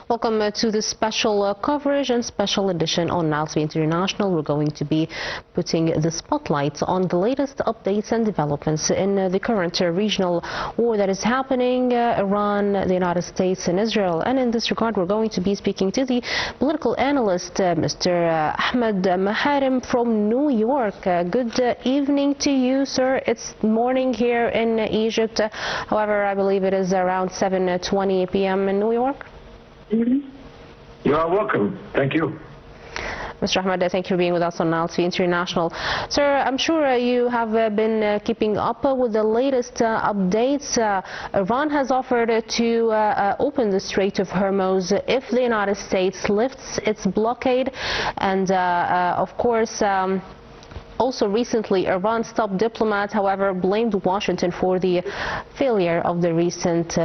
Welcome to this special coverage and special edition on Nile TV International. We're going to be putting the spotlight on the latest updates and developments in the current regional war that is happening, Iran, the United States and Israel. And in this regard, we're going to be speaking to the political analyst, Mr. Ahmed Maharem from New York. Good evening to you, sir. It's morning here in Egypt. However, I believe it is around 7:20 p.m. in New York. You are welcome. Thank you. Mr. Ahmed, thank you for being with us on Nile TV International. Sir, I'm sure you have been keeping up with the latest updates. Iran has offered to open the Strait of Hormuz if the United States lifts its blockade. And of course, also recently, Iran's top diplomat, however, blamed Washington for the failure of the recent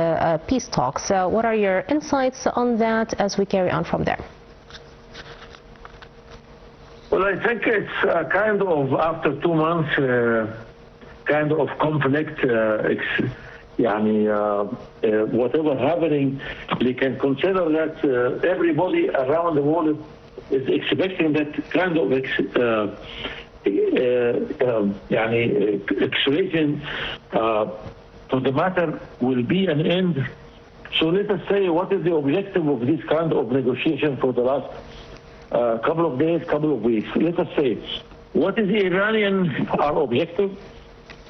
peace talks. What are your insights on that as we carry on from there? Well, I think it's kind of, after 2 months, kind of conflict, whatever happening, we can consider that everybody around the world is expecting that kind of expression to the matter will be an end. So let us say, what is the objective of this kind of negotiation for the last couple of days, couple of weeks? Let us say, what is Iranian our objective,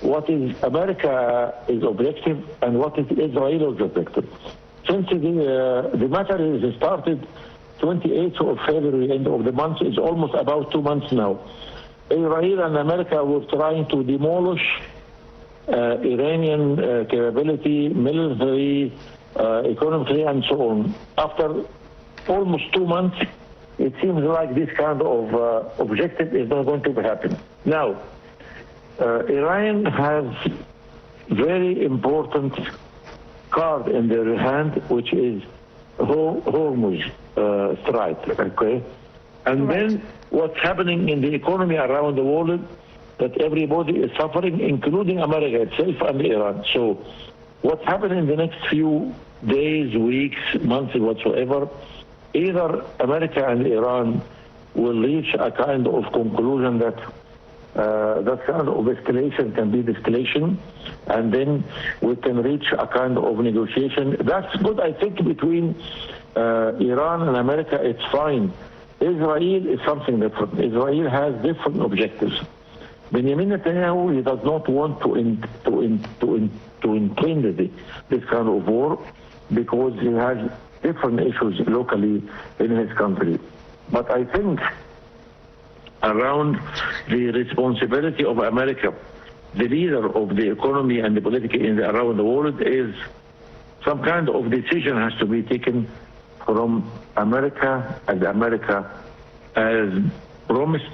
what is America is objective, and what is Israel's objective. Since the matter is started 28th of February, end of the month, is almost about 2 months now. Israel and America were trying to demolish Iranian capability, military, economically, and so on. After almost 2 months, it seems like this kind of objective is not going to happen. Now, Iran has very important card in their hand, which is Hormuz Strait, okay? And then what's happening in the economy around the world, that everybody is suffering, including America itself and Iran. So what's happening in the next few days, weeks, months, whatsoever, either America and Iran will reach a kind of conclusion that that kind of escalation can be de-escalation, and then we can reach a kind of negotiation. That's good, I think, between Iran and America, it's fine. Israel is something different. Israel has different objectives. Benjamin Netanyahu, he does not want to intend this kind of war because he has different issues locally in his country. But I think around the responsibility of America, the leader of the economy and the political around the world, is some kind of decision has to be taken from America, and America has promised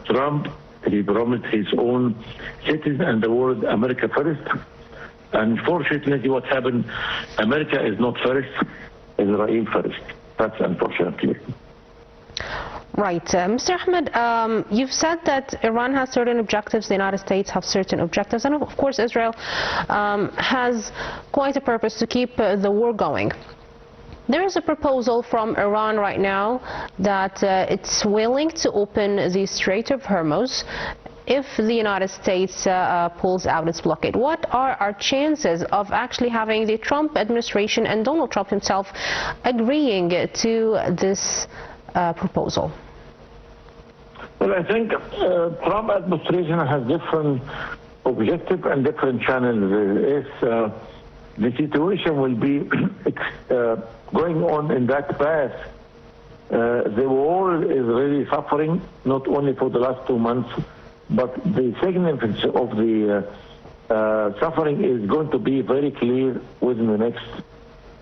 Trump, he promised his own citizens and the world America first. Unfortunately, what happened, America is not first, Israel first. That's unfortunately. Right. Mr. Ahmed, you've said that Iran has certain objectives, the United States have certain objectives, and of course Israel has quite a purpose to keep the war going. There is a proposal from Iran right now that it's willing to open the Strait of Hormuz if the United States pulls out its blockade. What are our chances of actually having the Trump administration and Donald Trump himself agreeing to this proposal? Well, I think Trump administration has different objectives and different channels. The situation will be going on in that path. The world is really suffering, not only for the last 2 months, but the significance of the suffering is going to be very clear within the next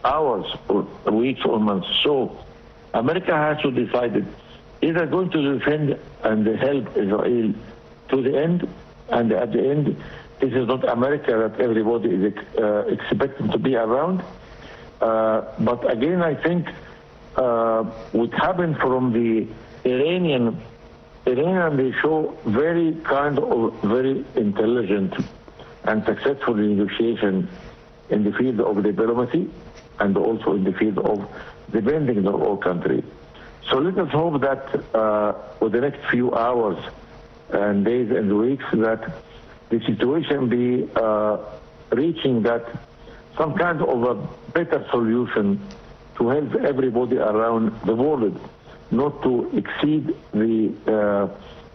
hours or weeks or months. So America has to decide either going to defend and help Israel to the end, and at the end, this is not America that everybody is expecting to be around. But again, I think what happened from the Iranian, they show very intelligent and successful negotiation in the field of diplomacy. and also in the field of defending their own country. So let us hope that for the next few hours and days and weeks that the situation be reaching that some kind of a better solution to help everybody around the world, not to exceed the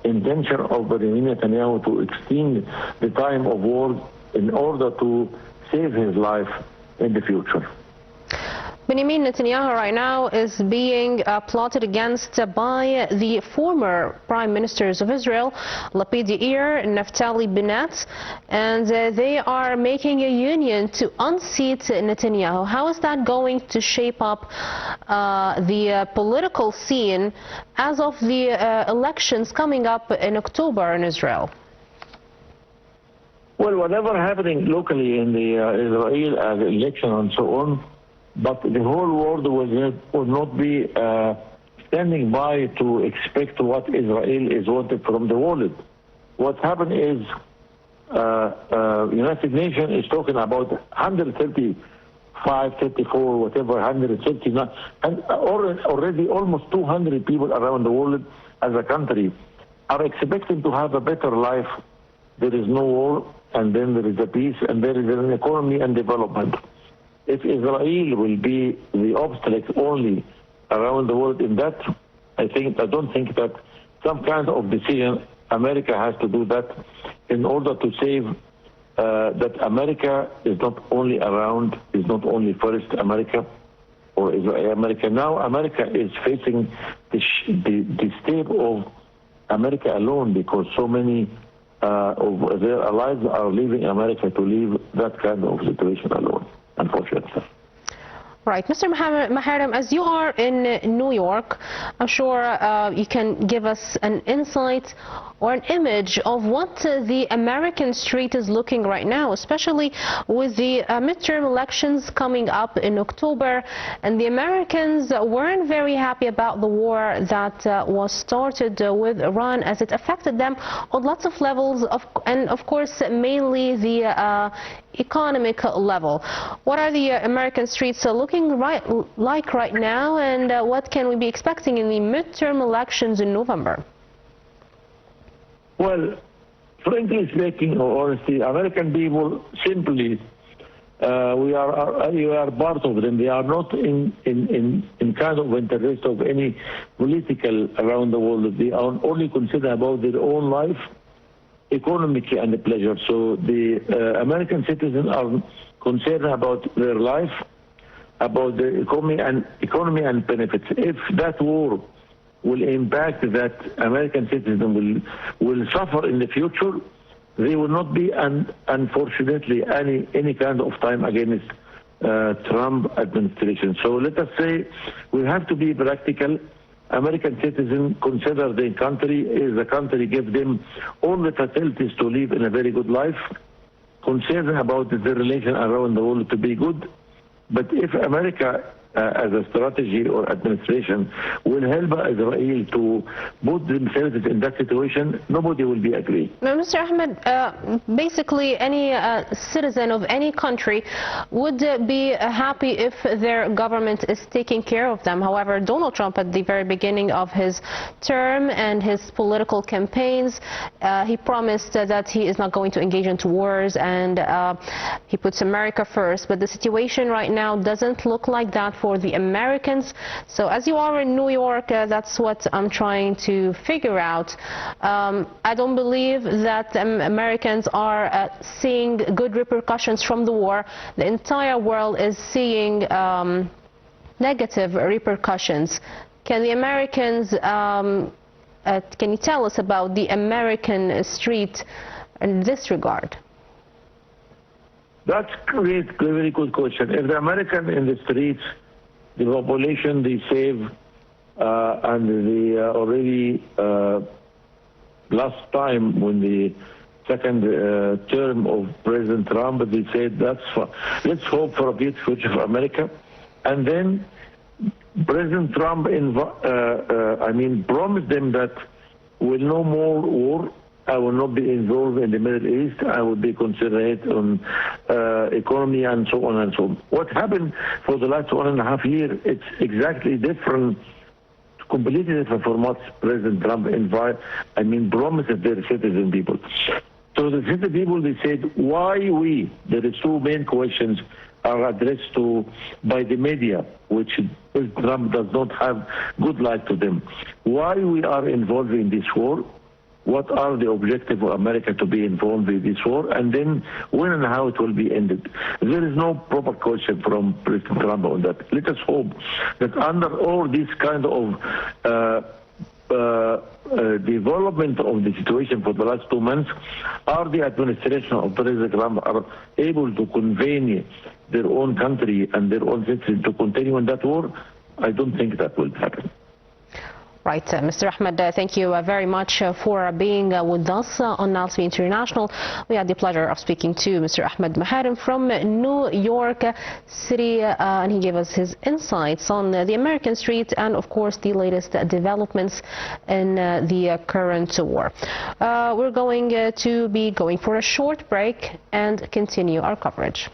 intention of Benjamin Netanyahu to extend the time of war in order to save his life in the future. Benjamin Netanyahu right now is being plotted against by the former prime ministers of Israel, Lapid Yair, Naftali Bennett, and they are making a union to unseat Netanyahu. How is that going to shape up the political scene as of the elections coming up in October in Israel? Well, whatever happening locally in the Israel election and so on, but the whole world will not be standing by to expect what Israel is wanted from the world. What happened is United Nations is talking about 135, 34, whatever, 139, and already almost 200 people around the world as a country are expecting to have a better life. There is no war, and then there is a peace, and there is an economy and development. If Israel will be the obstacle only around the world in that, I don't think that some kind of decision America has to do that in order to save that America is not only around, is not only first America or Israel, America. Now America is facing the step of America alone, because so many of their allies are leaving America to leave that kind of situation alone, unfortunately. Right. Mr. Maharem, as you are in New York, I'm sure you can give us an insight or an image of what the American street is looking right now, especially with the midterm elections coming up in October. And the Americans weren't very happy about the war that was started with Iran, as it affected them on lots of levels, and of course mainly the economic level. What are the American streets looking like right now, and what can we be expecting in the midterm elections in November? Well, frankly speaking, or honestly, American people simply, we are part of them. They are not in kind of interest of any political around the world. They are only concerned about their own life, economically and the pleasure. So the American citizens are concerned about their life, about the economy and benefits. If that war will impact that American citizen will suffer in the future, there will not be, unfortunately, any kind of time against Trump administration. So let us say we have to be practical. American citizens consider the country is a country, give them all the facilities to live in a very good life, concerned about the relation around the world to be good. But if America as a strategy or administration will help Israel to put themselves in that situation, nobody will be agree. Now, Mr. Ahmed, basically any citizen of any country would be happy if their government is taking care of them. However, Donald Trump, at the very beginning of his term and his political campaigns, he promised that he is not going to engage into wars, and he puts America first. But the situation right now doesn't look like that for the Americans. So as you are in New York, that's what I'm trying to figure out. I don't believe that Americans are seeing good repercussions from the war. The entire world is seeing negative repercussions. Can the Americans, can you tell us about the American street in this regard? That's a very good question. If the American in the streets, the population they save, and they already last time when the second term of President Trump, they said let's hope for a beautiful future for America, and then President Trump promised them that will no more war, I will not be involved in the Middle East. I will be concentrated on economy and so on and so on. What happened for the last 1.5 years, it's exactly different, completely different from what President Trump promised their citizen people. So the citizen people, they said, why we? There is two main questions are addressed to by the media, which Trump does not have good light to them. Why we are involved in this war? What are the objectives of America to be involved in this war? And then when and how it will be ended. There is no proper question from President Trump on that. Let us hope that under all this kind of development of the situation for the last 2 months, are the administration of President Trump are able to convene their own country and their own citizens to continue in that war? I don't think that will happen. Right, Mr. Ahmed, thank you very much for being with us on Nile TV International. We had the pleasure of speaking to Mr. Ahmed Maharem from New York City, and he gave us his insights on the American street and, of course, the latest developments in the current war. We're going to be going for a short break and continue our coverage.